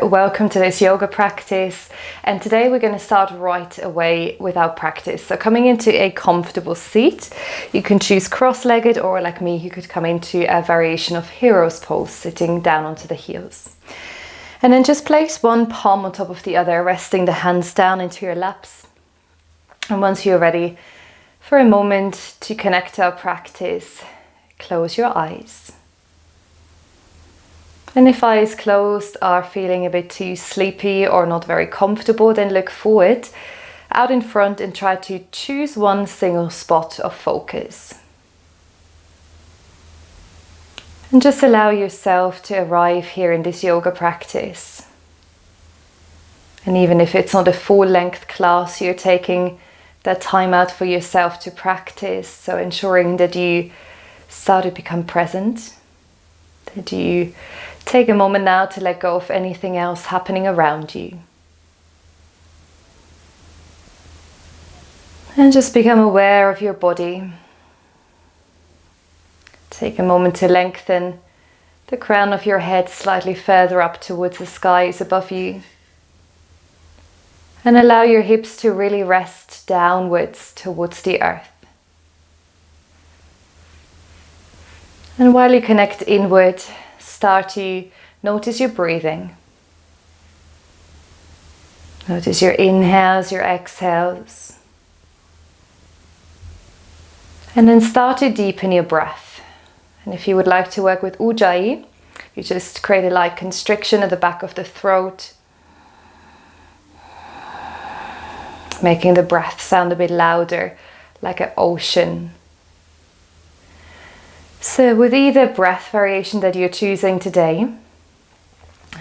welcome to this yoga practice, and today we're going to start right away with our practice. So coming into a comfortable seat, you can choose cross-legged, or like me, you could come into a variation of hero's pose, sitting down onto the heels. And then just place one palm on top of the other, resting the hands down into your laps. And once you're ready for a moment to connect to our practice, close your eyes. And if eyes closed are feeling a bit too sleepy or not very comfortable, then look forward, out in front, and try to choose one single spot of focus. And just allow yourself to arrive here in this yoga practice. And even if it's not a full-length class, you're taking that time out for yourself to practice. So ensuring that you start to become present, that you take a moment now to let go of anything else happening around you. And just become aware of your body. Take a moment to lengthen the crown of your head slightly further up towards the skies above you. And allow your hips to really rest downwards towards the earth. And while you connect inward, start to notice your breathing. Notice your inhales, your exhales. And then start to deepen your breath. And if you would like to work with Ujjayi, you just create a light constriction at the back of the throat, making the breath sound a bit louder, like an ocean. So with either breath variation that you're choosing today,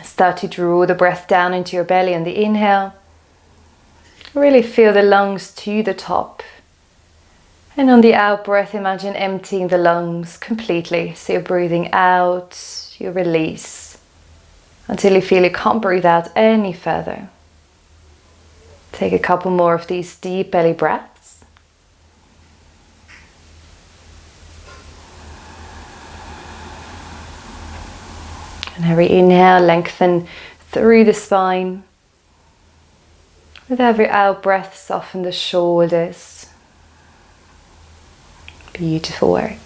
start to draw the breath down into your belly on the inhale. Really feel the lungs to the top. And on the out breath, imagine emptying the lungs completely. So you're breathing out, you release, until you feel you can't breathe out any further. Take a couple more of these deep belly breaths. And every inhale, lengthen through the spine. With every out breath, soften the shoulders. Beautiful work.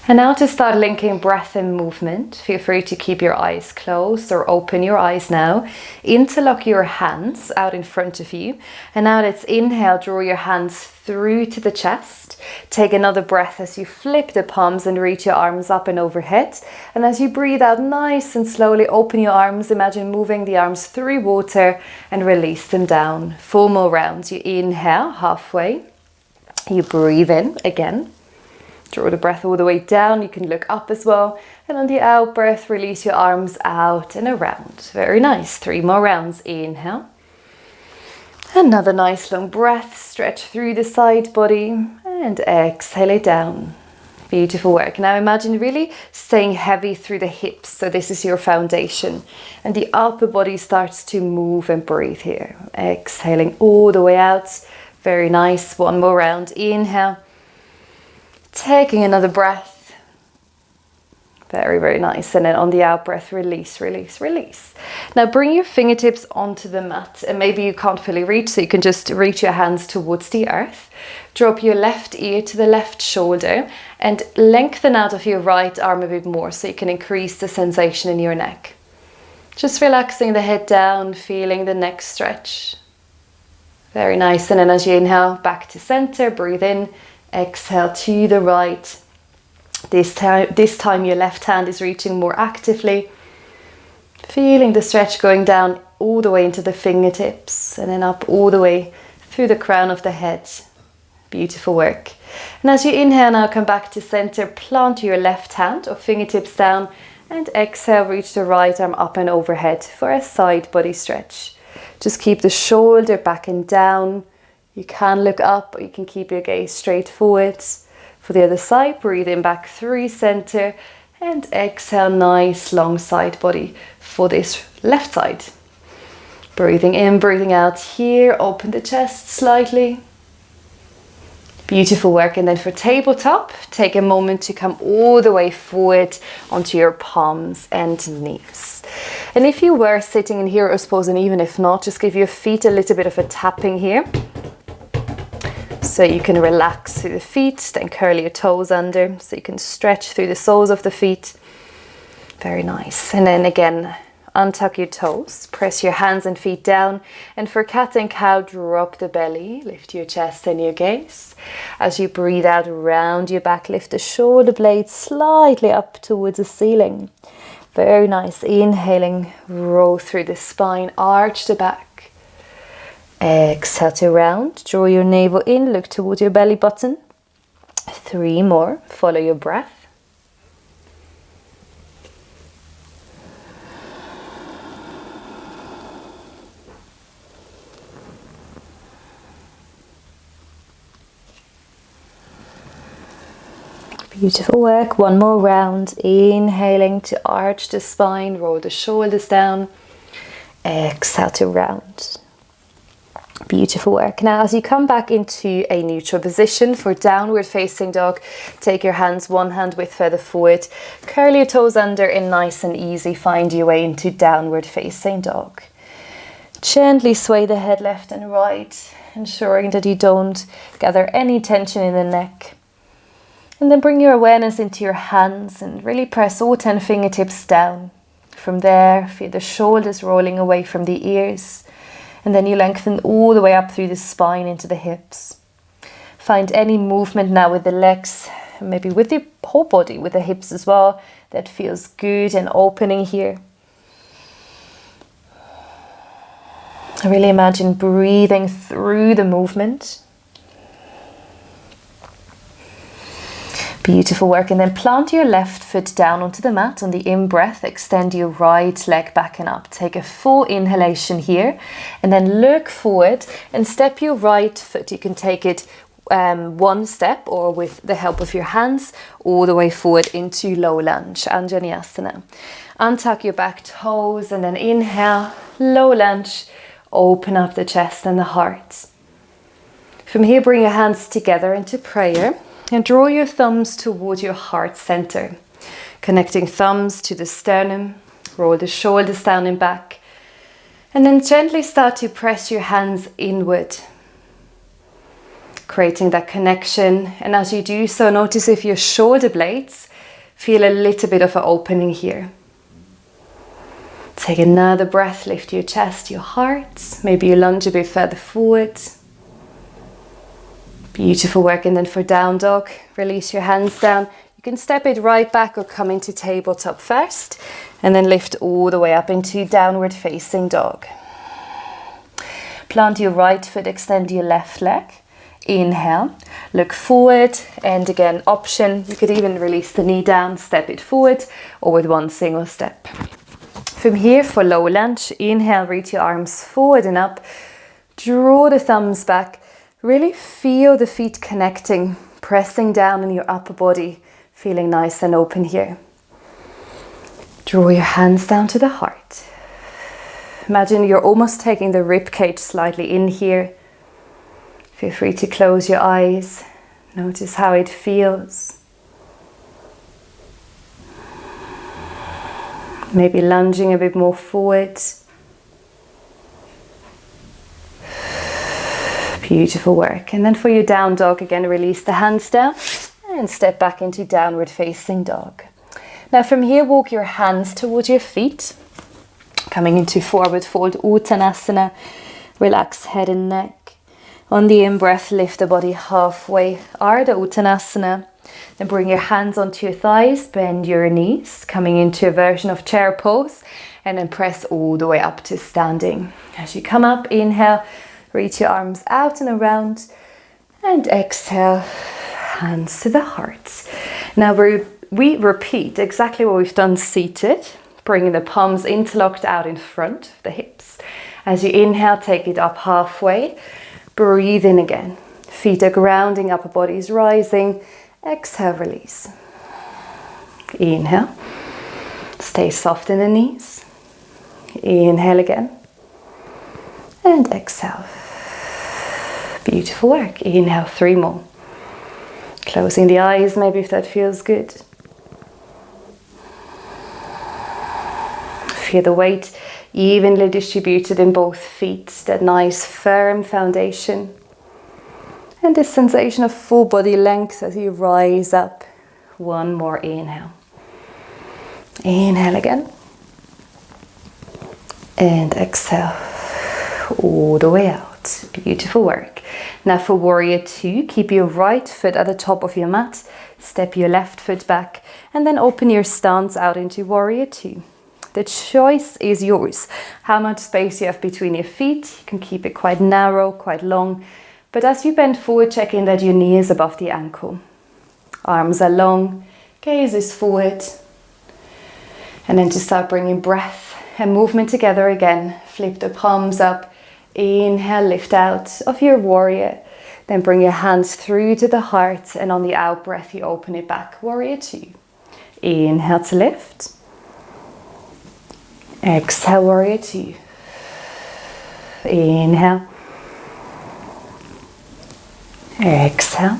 And now to start linking breath and movement, feel free to keep your eyes closed or open your eyes now. Interlock your hands out in front of you. And now let's inhale, draw your hands through to the chest. Take another breath as you flip the palms and reach your arms up and overhead. And as you breathe out nice and slowly, open your arms. Imagine moving the arms through water and release them down. 4 more rounds. You inhale halfway. You breathe in again. Draw the breath all the way down. You can look up as well. And on the out breath, release your arms out and around. Very nice. 3 more rounds. Inhale. Another nice long breath. Stretch through the side body. And exhale it down. Beautiful work. Now imagine really staying heavy through the hips. So this is your foundation. And the upper body starts to move and breathe here. Exhaling all the way out. Very nice. 1 more round. Inhale. Taking another breath. Very, very nice. And then on the out breath, release, release, release. Now bring your fingertips onto the mat. And maybe you can't fully reach, so you can just reach your hands towards the earth. Drop your left ear to the left shoulder and lengthen out of your right arm a bit more so you can increase the sensation in your neck. Just relaxing the head down, feeling the neck stretch. Very nice. And then as you inhale, back to center, breathe in. Exhale to the right. This time your left hand is reaching more actively. Feeling the stretch going down all the way into the fingertips and then up all the way through the crown of the head. Beautiful work. And as you inhale now, come back to center, plant your left hand or fingertips down and exhale, reach the right arm up and overhead for a side body stretch. Just keep the shoulder back and down. You can look up, or you can keep your gaze straight forwards. For the other side, breathe in back through center and exhale, nice long side body for this left side. Breathing in, breathing out here, open the chest slightly. Beautiful work. And then for tabletop, take a moment to come all the way forward onto your palms and knees. And if you were sitting in hero pose, and even if not, just give your feet a little bit of a tapping here. So you can relax through the feet, then curl your toes under, so you can stretch through the soles of the feet. Very nice. And then again, untuck your toes, press your hands and feet down, and for cat and cow, drop the belly, lift your chest and your gaze. As you breathe out, round your back, lift the shoulder blades slightly up towards the ceiling. Very nice. Inhaling, roll through the spine, arch the back. Exhale to round, draw your navel in, look towards your belly button. 3 more, follow your breath. Beautiful work. 1 more round. Inhaling to arch the spine, roll the shoulders down. Exhale to round. Beautiful work. Now as you come back into a neutral position for downward facing dog, take your hands 1 hand width further forward, curl your toes under, and nice and easy find your way into downward facing dog. Gently sway the head left and right, ensuring that you don't gather any tension in the neck. And then bring your awareness into your hands and really press all 10 fingertips down. From there, feel the shoulders rolling away from the ears. And then you lengthen all the way up through the spine into the hips. Find any movement now with the legs, maybe with the whole body, with the hips as well, that feels good and opening here. Really imagine breathing through the movement. Beautiful work. And then plant your left foot down onto the mat. On the in-breath, extend your right leg back and up. Take a full inhalation here. And then look forward and step your right foot. You can take it 1 step or with the help of your hands all the way forward into low lunge, Anjaneyasana. Untuck your back toes and then inhale, low lunge. Open up the chest and the heart. From here, bring your hands together into prayer. And draw your thumbs towards your heart center, connecting thumbs to the sternum, roll the shoulders down and back, and then gently start to press your hands inward, creating that connection. And as you do so, notice if your shoulder blades feel a little bit of an opening here. Take another breath, lift your chest, your heart, maybe you lunge a bit further forward. Beautiful work. And then for down dog, release your hands down. You can step it right back or come into tabletop first, and then lift all the way up into downward facing dog. Plant your right foot, extend your left leg. Inhale, look forward, and again, option, you could even release the knee down, step it forward, or with 1 single step. From here, for low lunge, inhale, reach your arms forward and up. Draw the thumbs back. Really feel the feet connecting, pressing down in your upper body, feeling nice and open here. Draw your hands down to the heart. Imagine you're almost taking the rib cage slightly in here. Feel free to close your eyes. Notice how it feels. Maybe lunging a bit more forward. Beautiful work. And then for your down dog, again, release the hands down and step back into downward facing dog. Now from here, walk your hands towards your feet, coming into forward fold Uttanasana. Relax head and neck. On the in-breath, lift the body halfway, Ardha Uttanasana. Then bring your hands onto your thighs, bend your knees, coming into a version of chair pose, and then press all the way up to standing. As you come up, inhale, reach your arms out and around, and exhale, hands to the heart. Now we repeat exactly what we've done seated, bringing the palms interlocked out in front of the hips. As you inhale, take it up halfway, breathe in again. Feet are grounding, upper body is rising. Exhale, release. Inhale, stay soft in the knees. Inhale again, and exhale. Beautiful work. Inhale, 3 more. Closing the eyes, maybe if that feels good. Feel the weight evenly distributed in both feet, that nice firm foundation. And this sensation of full body length as you rise up. One more inhale. Inhale again. And exhale all the way out. Beautiful work. Now for warrior two, keep your right foot at the top of your mat. Step your left foot back and then open your stance out into warrior two. The choice is yours. How much space you have between your feet. You can keep it quite narrow, quite long. But as you bend forward, check in that your knee is above the ankle. Arms are long, gaze is forward. And then to start bringing breath and movement together again, flip the palms up. Inhale, lift out of your warrior. Then bring your hands through to the heart, and on the out breath, you open it back. Warrior two. Inhale to lift. Exhale, warrior two. Inhale. Exhale.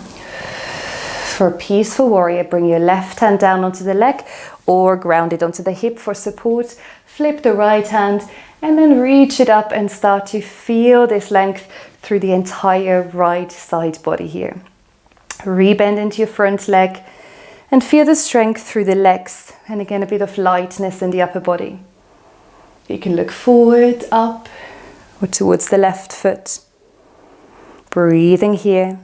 For peaceful warrior, bring your left hand down onto the leg or ground it onto the hip for support. Flip the right hand and then reach it up and start to feel this length through the entire right side body here. Rebend into your front leg and feel the strength through the legs, and again a bit of lightness in the upper body. You can look forward, up, or towards the left foot. Breathing here.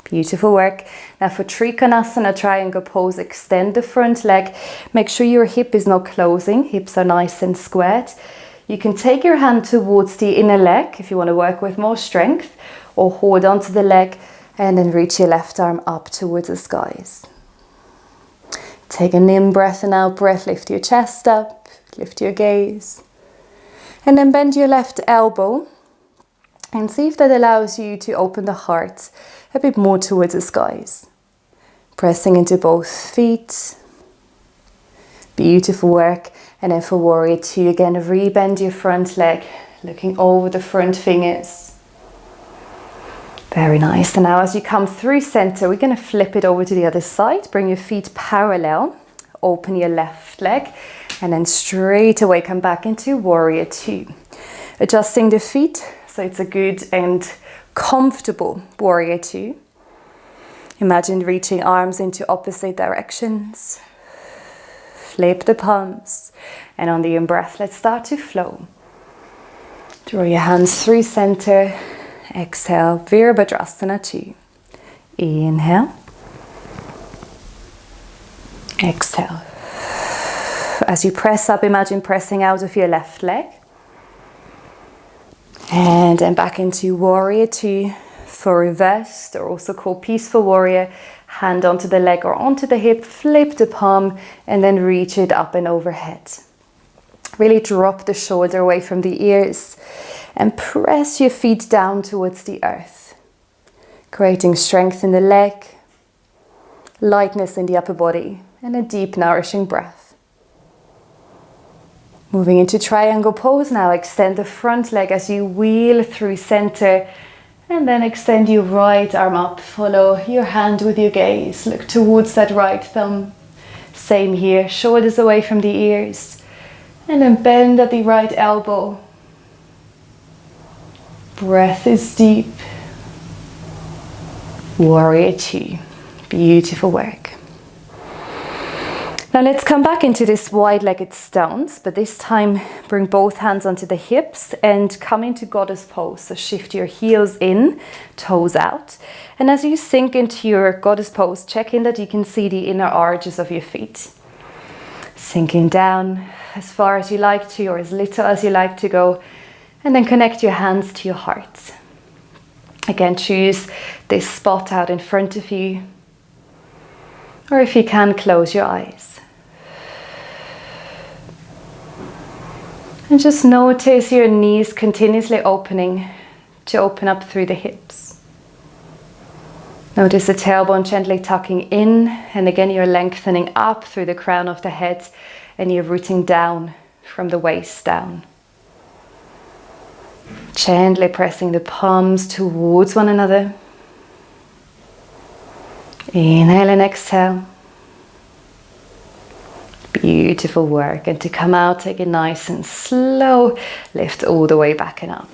Beautiful work. Now for Uttanasana, triangle pose, extend the front leg. Make sure your hip is not closing. Hips are nice and squared. You can take your hand towards the inner leg if you want to work with more strength, or hold onto the leg and then reach your left arm up towards the skies. Take an in breath and out breath. Lift your chest up, lift your gaze. And then bend your left elbow and see if that allows you to open the heart a bit more towards the skies. Pressing into both feet. Beautiful work. And then for warrior two, again, rebend your front leg, looking over the front fingers. Very nice. And now as you come through center, we're going to flip it over to the other side. Bring your feet parallel. Open your left leg. And then straight away come back into warrior two. Adjusting the feet so it's a good and comfortable warrior two. Imagine reaching arms into opposite directions. Flip the palms. And on the in-breath, let's start to flow. Draw your hands through center. Exhale, Virabhadrasana 2. Inhale. Exhale. As you press up, imagine pressing out of your left leg. And then back into warrior two for reversed, or also called peaceful warrior. Hand onto the leg or onto the hip, flip the palm, and then reach it up and overhead. Really drop the shoulder away from the ears and press your feet down towards the earth, creating strength in the leg, lightness in the upper body, and a deep, nourishing breath. Moving into triangle pose now, extend the front leg as you wheel through center, and then extend your right arm up. Follow your hand with your gaze. Look towards that right thumb. Same here, shoulders away from the ears. And then bend at the right elbow. Breath is deep. Warrior two. Beautiful work. Now let's come back into this wide-legged stance, but this time bring both hands onto the hips and come into goddess pose. So shift your heels in, toes out. And as you sink into your goddess pose, check in that you can see the inner arches of your feet. Sinking down as far as you like to, or as little as you like to go. And then connect your hands to your heart. Again, choose this spot out in front of you. Or if you can, close your eyes. And just notice your knees continuously opening to open up through the hips. Notice the tailbone gently tucking in, and again you're lengthening up through the crown of the head, and you're rooting down from the waist down. Gently pressing the palms towards one another. Inhale and exhale. Beautiful work. And to come out, take it nice and slow. Lift all the way back and up.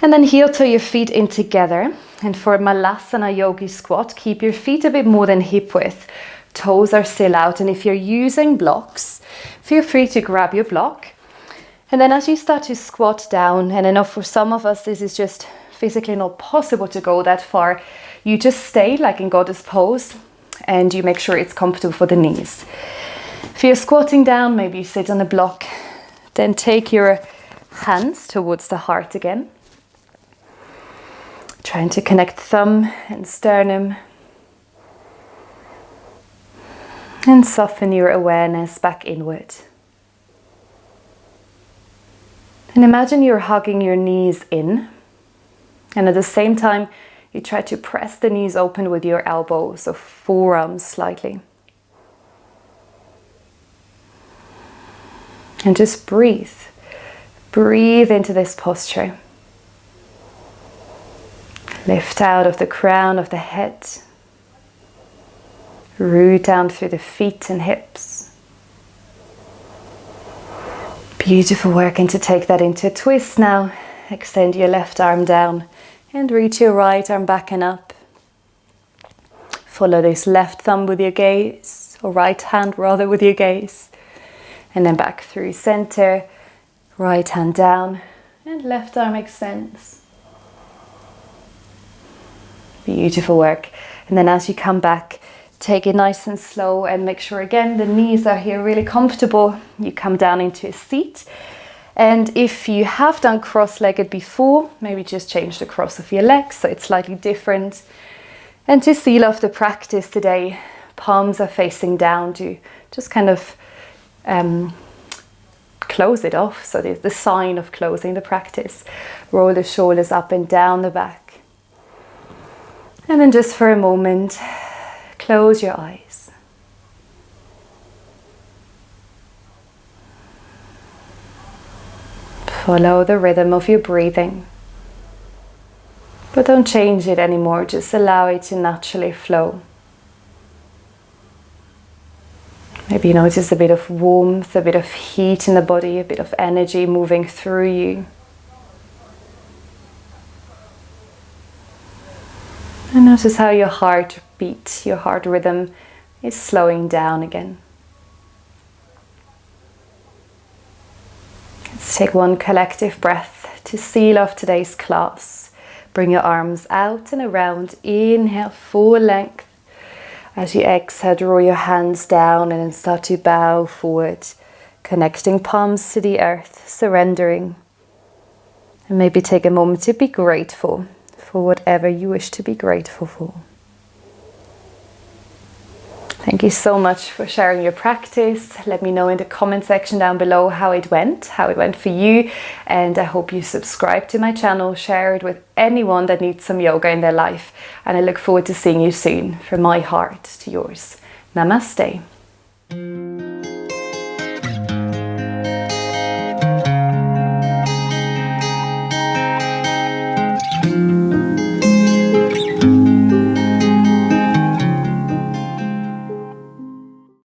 And then heel toe your feet in together. And for Malasana Yogi Squat, keep your feet a bit more than hip width. Toes are still out. And if you're using blocks, feel free to grab your block. And then as you start to squat down, and I know for some of us this is just physically not possible to go that far, you just stay like in goddess pose and you make sure it's comfortable for the knees. If you're squatting down, maybe you sit on a block, then take your hands towards the heart again. Trying to connect thumb and sternum. And soften your awareness back inward. And imagine you're hugging your knees in. And at the same time, you try to press the knees open with your elbows, so forearms slightly. And just breathe. Breathe into this posture. Lift out of the crown of the head. Root down through the feet and hips. Beautiful work, and to take that into a twist now. Extend your left arm down and reach your right arm back and up. Follow this left thumb with your gaze, or right hand rather with your gaze. And then back through center, right hand down, and left arm extends. Beautiful work. And then as you come back, take it nice and slow and make sure again the knees are here really comfortable. You come down into a seat. And if you have done cross-legged before, maybe just change the cross of your legs so it's slightly different. And to seal off the practice today, palms are facing down to just kind of close it off. So there's the sign of closing the practice. Roll the shoulders up and down the back. And then just for a moment, close your eyes. Follow the rhythm of your breathing. But don't change it anymore, just allow it to naturally flow. Maybe you notice a bit of warmth, a bit of heat in the body, a bit of energy moving through you. And notice how your heart beat, your heart rhythm is slowing down again. Let's take one collective breath to seal off today's class. Bring your arms out and around. Inhale, full length. As you exhale, draw your hands down and then start to bow forward, connecting palms to the earth, surrendering. And maybe take a moment to be grateful for whatever you wish to be grateful for. Thank you so much for sharing your practice. Let me know in the comment section down below how it went for you. And I hope you subscribe to my channel, share it with anyone that needs some yoga in their life. And I look forward to seeing you soon. From my heart to yours. Namaste.